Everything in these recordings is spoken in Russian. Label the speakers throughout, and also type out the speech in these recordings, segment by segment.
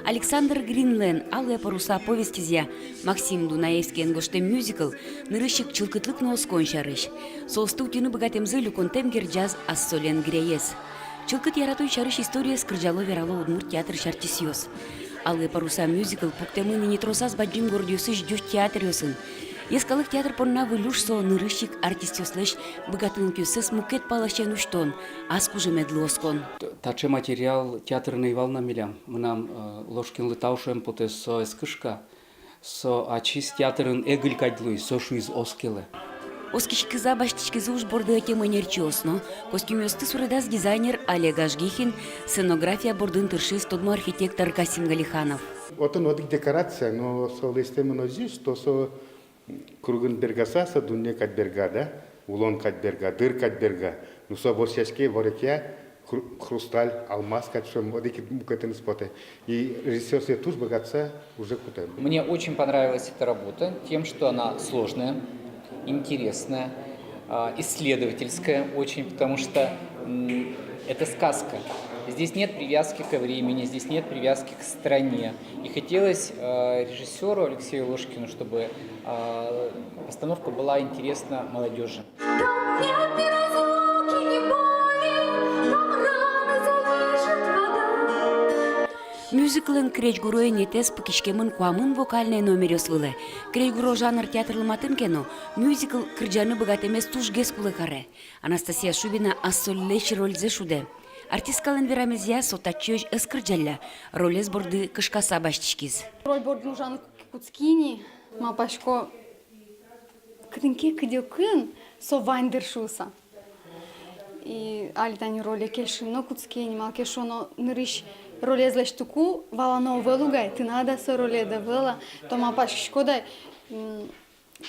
Speaker 1: Александр Гринлен, «Алые паруса» повестизя, Максим Дунаевский энгоштем мюзикл, нырыщик чылкытлык носкон шарыш. Солсту тюны богатемзы люконтем герджаз ассолен греес. Чылкыт яратуй шарыш история скрыжало верало удмурт театр шартисьёс. «Алые паруса» мюзикл пуктемы ныне тросас баджим гордиосы ждёш театр ёсын. Ескалык театр понна вылюшсо нырыщик артистёслэш богатын сыс мукет палащен уштон, аскуже медлоскон.
Speaker 2: Таче материал театрный волна милям. Мнам ложкин лытаушем потес со эскышка, со ачис театрын эгыль кайдлуй, со шуиз оскелы.
Speaker 1: Оскишкиза баштичкизы уж борды тема нерчосно. Костюмёсты сурыдас дизайнер Олег Ажгихин, сценография бордын тыршис тодмо архитектор Касим Галиханов.
Speaker 3: Отын одик декорация, но со листемено здесь, то со кругын бергаса, со дуне катберга, да? Улон катберга, дыр катберга. Ну со борщашке, ворекя, хрусталь, алмаз, катшем, одики мукатын споты. И режиссерская туз богатца уже куда.
Speaker 4: Мне очень понравилась эта работа тем, что она сложная, интересная, исследовательская очень, потому что это сказка. Здесь нет привязки ко времени, здесь нет привязки к стране. И хотелось режиссеру Алексею Ложкину, чтобы постановка была интересна молодежи.
Speaker 1: Мюзиклын кречгуроя нетес пыкишкемын куамын вокальный номер освылы. Кречгуро жанр театрлыматын кено, мюзикл кырджаны богатемес тужгес кулыкаре. Анастасия Шубина ассоллеч рользе шуде. Артисткалын верамезия сотачёж ыскырджалля, ролез борды кышкаса баштичкиз.
Speaker 5: Роль борды ужаны куцкини, мапашко кыдынке кыдёкын со вайндершуса. И алитани роли кешино куцкини, мал кешоно нырыш ролезлеш туку, валано велугай, ты надо со роледа вела, то мапашко дай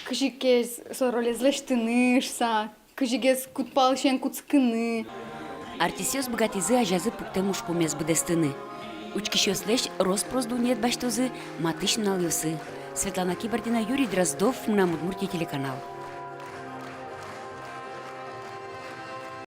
Speaker 5: кыжикез со ролезлеш ты нышса, кыжигез кутпалшен куцкыны.
Speaker 1: Артисёс богатизы ажазы пуктемуш помес бдестыны. Учкишёслеш роспрозду нет баштозы матыш налёсы. Светлана Кибардина, Юрий Дроздов, на Удмуртия телеканал.